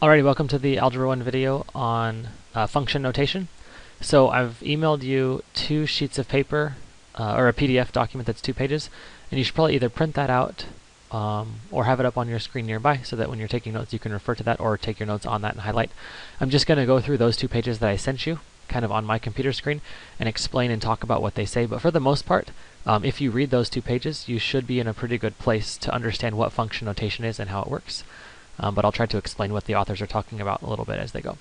Alrighty, welcome to the Algebra 1 video on function notation. So I've emailed you 2 sheets of paper, or a PDF document that's 2 pages, and you should probably either print that out or have it up on your screen nearby so that when you're taking notes you can refer to that or take your notes on that and highlight. I'm just going to go through those 2 pages that I sent you, kind of on my computer screen, and explain and talk about what they say. But for the most part, if you read those 2 pages, you should be in a pretty good place to understand what function notation is and how it works. But I'll try to explain what the authors are talking about a little bit as they go.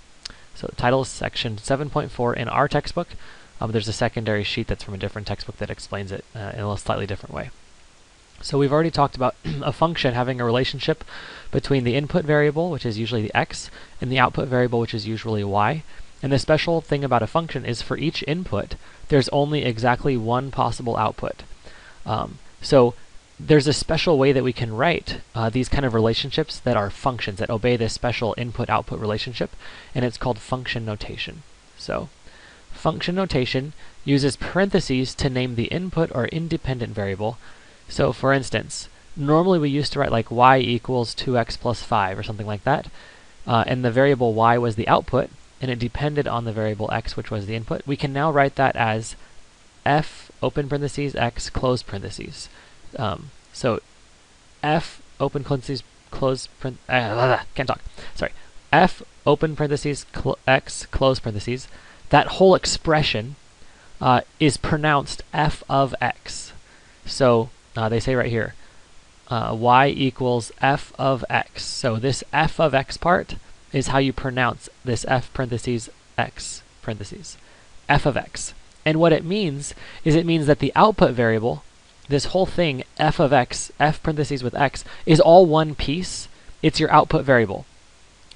So the title is section 7.4 in our textbook. There's a secondary sheet that's from a different textbook that explains it in a slightly different way. So we've already talked about a function having a relationship between the input variable, which is usually the x, and the output variable, which is usually y. And the special thing about a function is for each input, there's only exactly one possible output. So there's a special way that we can write these kind of relationships that are functions that obey this special input-output relationship, and it's called function notation. So function notation uses parentheses to name the input or independent variable. So for instance, normally we used to write like y equals 2x plus 5 or something like that, and the variable y was the output, and it depended on the variable x, which was the input. We can now write that as f open parentheses x close parentheses. So f open parentheses close can't talk. Sorry. F open parentheses x close parentheses. That whole expression is pronounced f of x. So they say right here, y equals f of x. So this f of x part is how you pronounce this f parentheses x parentheses, f of x. And what it means is it means that the output variable, this whole thing, f of x, f parentheses with x, is all one piece. It's your output variable.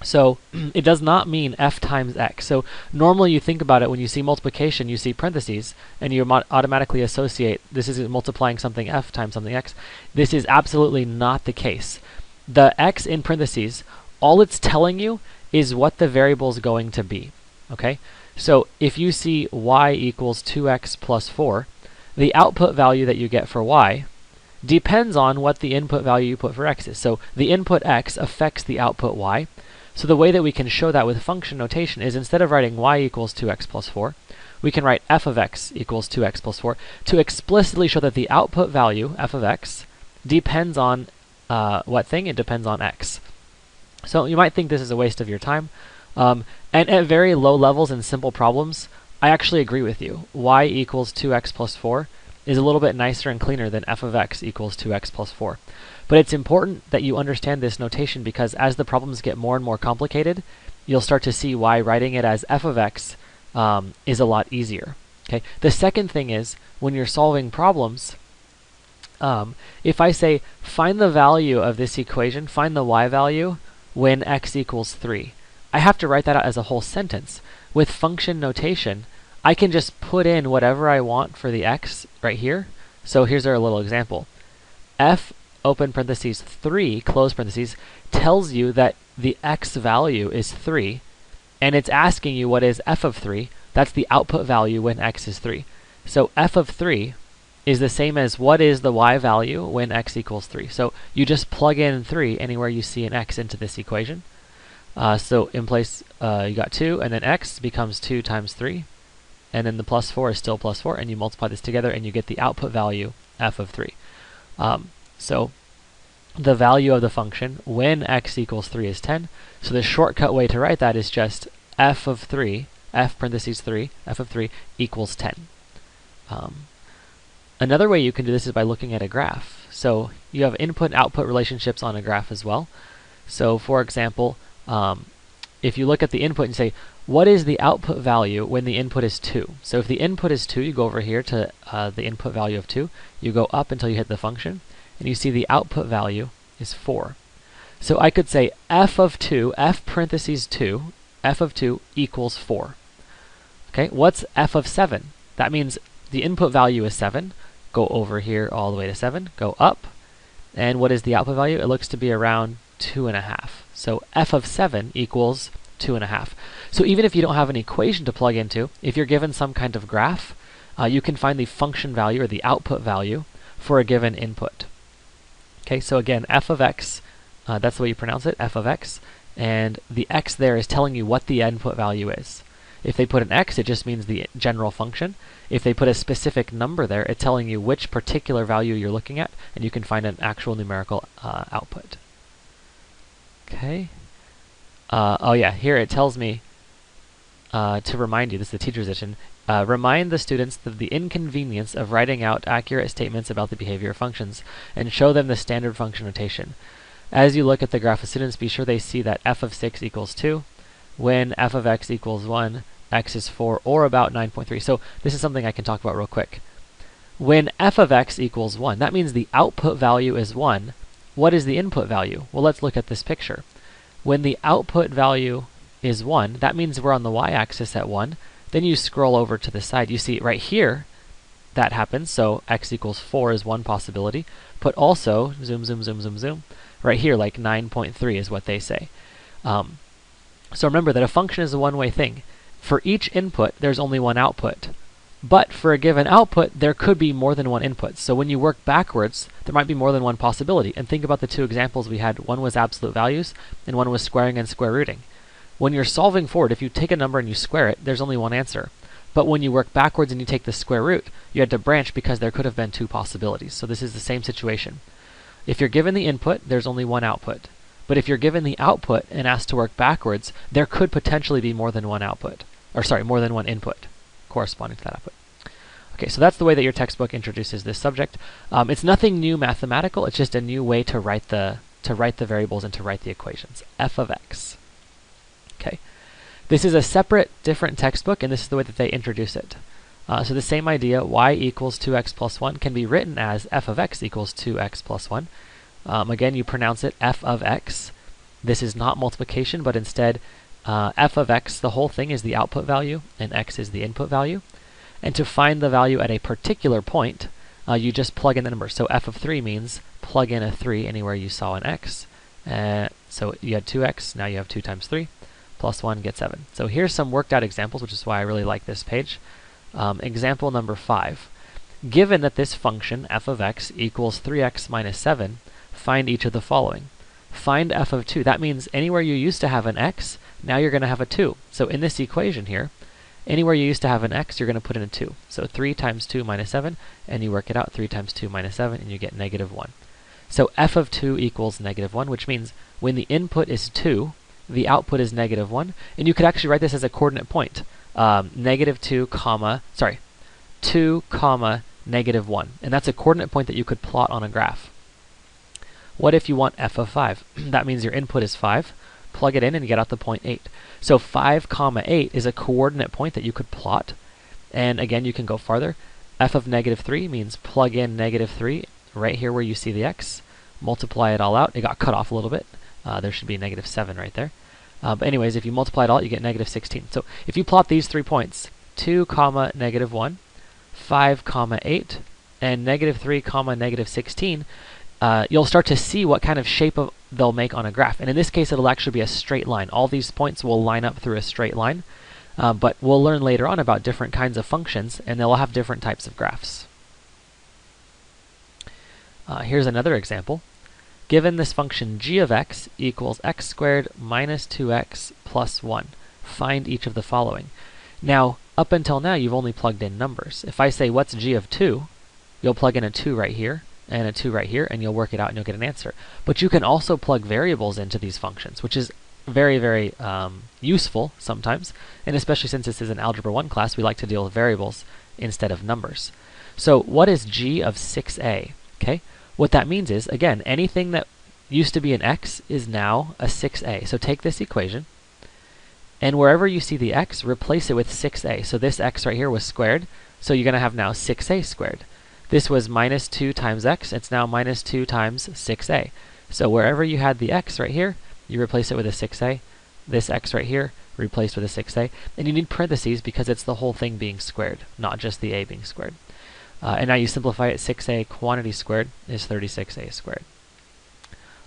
So it does not mean f times x. So normally you think about it when you see multiplication, you see parentheses, and you automatically associate this is multiplying something f times something x. This is absolutely not the case. The x in parentheses, all it's telling you is what the variable is going to be. Okay? So if you see y equals 2x plus 4, the output value that you get for y depends on what the input value you put for x is. So the input x affects the output y. So the way that we can show that with function notation is instead of writing y equals 2x plus 4, we can write f of x equals 2x plus 4 to explicitly show that the output value, f of x, depends on what thing? It depends on x. So you might think this is a waste of your time. And at very low levels in simple problems, I actually agree with you. Y equals 2x plus 4 is a little bit nicer and cleaner than f of x equals 2x plus 4. But it's important that you understand this notation because as the problems get more and more complicated, you'll start to see why writing it as f of x is a lot easier. Okay. The second thing is when you're solving problems, if I say find the value of this equation, find the y value when x equals 3, I have to write that out as a whole sentence. With function notation, I can just put in whatever I want for the x right here. So here's our little example. F open parentheses 3 close parentheses tells you that the x value is 3, and it's asking you what is f of 3. That's the output value when x is 3. So f of 3 is the same as what is the y value when x equals 3. So you just plug in 3 anywhere you see an x into this equation. So in place, you got 2, and then x becomes 2 times 3, and then the plus 4 is still plus 4, and you multiply this together, and you get the output value, f of 3. So the value of the function when x equals 3 is 10. So the shortcut way to write that is just f of 3, f parentheses 3, f of 3 equals 10. Another way you can do this is by looking at a graph. So you have input-output relationships on a graph as well. So for example, if you look at the input and say, what is the output value when the input is 2? So if the input is 2, you go over here to the input value of 2. You go up until you hit the function, and you see the output value is 4. So I could say f of 2, f parentheses 2, f of 2 equals 4. Okay, what's f of 7? That means the input value is 7. Go over here all the way to 7. Go up. And what is the output value? It looks to be around 2.5. So f of 7 equals 2.5. So even if you don't have an equation to plug into, if you're given some kind of graph, you can find the function value or the output value for a given input. Okay, so again, f of x, that's the way you pronounce it, f of x, and the x there is telling you what the input value is. If they put an x, it just means the general function. If they put a specific number there, it's telling you which particular value you're looking at, and you can find an actual numerical output. Okay. Oh yeah, here it tells me to remind you, this is the teacher's edition, remind the students of the inconvenience of writing out accurate statements about the behavior of functions, and show them the standard function notation. As you look at the graph of students, be sure they see that f of 6 equals 2, when f of x equals 1, x is 4, or about 9.3. So this is something I can talk about real quick. When f of x equals 1, that means the output value is 1. What is the input value? Well, let's look at this picture. When the output value is 1, that means we're on the y-axis at 1. Then you scroll over to the side. You see right here, that happens. So x equals 4 is one possibility. But also, zoom, zoom, zoom, zoom, zoom, right here, like 9.3 is what they say. So remember that a function is a one-way thing. For each input, there's only one output. But for a given output, there could be more than one input. So when you work backwards, there might be more than one possibility. And think about the two examples we had. One was absolute values, and one was squaring and square rooting. When you're solving forward, if you take a number and you square it, there's only one answer. But when you work backwards and you take the square root, you had to branch because there could have been two possibilities. So this is the same situation. If you're given the input, there's only one output. But if you're given the output and asked to work backwards, there could potentially be more than one output. Or sorry, more than one input corresponding to that output. Okay, so that's the way that your textbook introduces this subject. It's nothing new mathematical, it's just a new way to write the variables and to write the equations. F of x. Okay. This is a separate, different textbook, and this is the way that they introduce it. So the same idea, y equals 2x plus 1, can be written as f of x equals 2x plus 1. Again, you pronounce it f of x. This is not multiplication, but instead f of x, the whole thing, is the output value, and x is the input value. And to find the value at a particular point, you just plug in the number. So f of 3 means plug in a 3 anywhere you saw an x. So you had 2x, now you have 2 times 3, plus 1, get 7. So here's some worked out examples, which is why I really like this page. Example number 5. Given that this function, f of x, equals 3x minus 7, find each of the following. Find f of 2. That means anywhere you used to have an x, now you're going to have a 2. So in this equation here, anywhere you used to have an x, you're going to put in a 2. So 3 times 2 minus 7, and you work it out, 3 times 2 minus 7, and you get negative 1. So f of 2 equals negative 1, which means when the input is 2, the output is negative 1. And you could actually write this as a coordinate point. Negative 2 comma, sorry, 2 comma negative 1. And that's a coordinate point that you could plot on a graph. What if you want f of 5? That means your input is 5. Plug it in and you get out the point 8. So 5 comma 8 is a coordinate point that you could plot. And again, you can go farther. F of negative 3 means plug in negative 3 right here where you see the x. Multiply it all out. It got cut off a little bit. There should be negative 7 right there. But anyways, if you multiply it all, you get negative 16. So if you plot these 3 points, 2 comma negative 1, 5 comma 8, and negative 3 comma negative 16, you'll start to see what kind of shape they'll make on a graph. And in this case, it'll actually be a straight line. All these points will line up through a straight line. But we'll learn later on about different kinds of functions, and they'll have different types of graphs. Here's another example. Given this function g of x equals x squared minus 2x plus 1, find each of the following. Now, up until now, you've only plugged in numbers. If I say, what's g of 2, you'll plug in a 2 right here, and a 2 right here, and you'll work it out and you'll get an answer. But you can also plug variables into these functions, which is very, very useful sometimes. And especially since this is an Algebra 1 class, we like to deal with variables instead of numbers. So what is g of 6a? Okay, what that means is, again, anything that used to be an x is now a 6a. So take this equation, and wherever you see the x, replace it with 6a. So this x right here was squared, so you're going to have now 6a squared. This was minus 2 times x, it's now minus 2 times 6a. So wherever you had the x right here, you replace it with a 6a. This x right here, replaced with a 6a. And you need parentheses because it's the whole thing being squared, not just the a being squared. And now you simplify it, 6a quantity squared is 36a squared.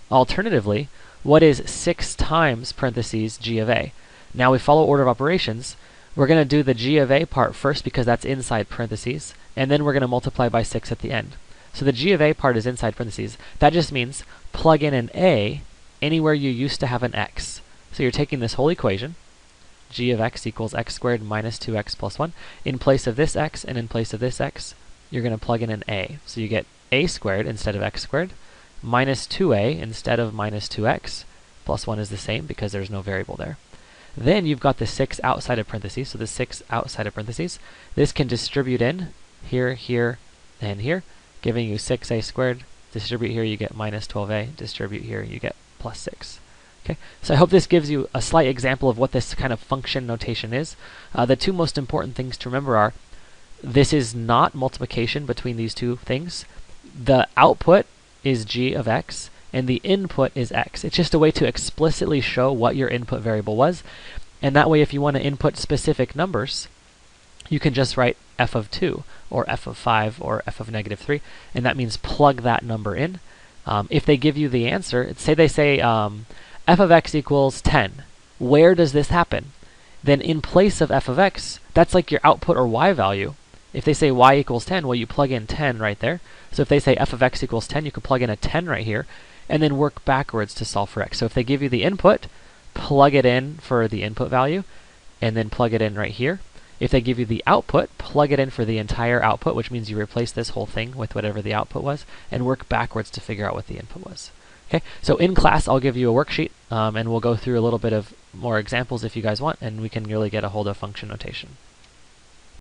Alternatively, what is 6 times parentheses g of a? Now we follow order of operations. We're going to do the g of a part first because that's inside parentheses, and then we're going to multiply by 6 at the end. So the g of a part is inside parentheses. That just means plug in an a anywhere you used to have an x. So you're taking this whole equation, g of x equals x squared minus 2x plus 1. In place of this x and in place of this x, you're going to plug in an a. So you get a squared instead of x squared, minus 2a instead of minus 2x, plus 1 is the same because there's no variable there. Then you've got the 6 outside of parentheses, so the 6 outside of parentheses. This can distribute in here, here, and here, giving you 6a squared. Distribute here, you get minus 12a. Distribute here, you get plus 6. Okay, so I hope this gives you a slight example of what this kind of function notation is. The two most important things to remember are, this is not multiplication between these two things. The output is g of x, and the input is x. It's just a way to explicitly show what your input variable was. And that way, if you want to input specific numbers, you can just write f of 2, or f of 5, or f of negative 3, and that means plug that number in. If they give you the answer, say they say f of x equals 10. Where does this happen? Then in place of f of x, that's like your output or y value. If they say y equals 10, well, you plug in 10 right there. So if they say f of x equals 10, you can plug in a 10 right here, and then work backwards to solve for x. So if they give you the input, plug it in for the input value, and then plug it in right here. If they give you the output, plug it in for the entire output, which means you replace this whole thing with whatever the output was, and work backwards to figure out what the input was. Okay, so in class, I'll give you a worksheet, and we'll go through a little bit of more examples if you guys want, and we can really get a hold of function notation.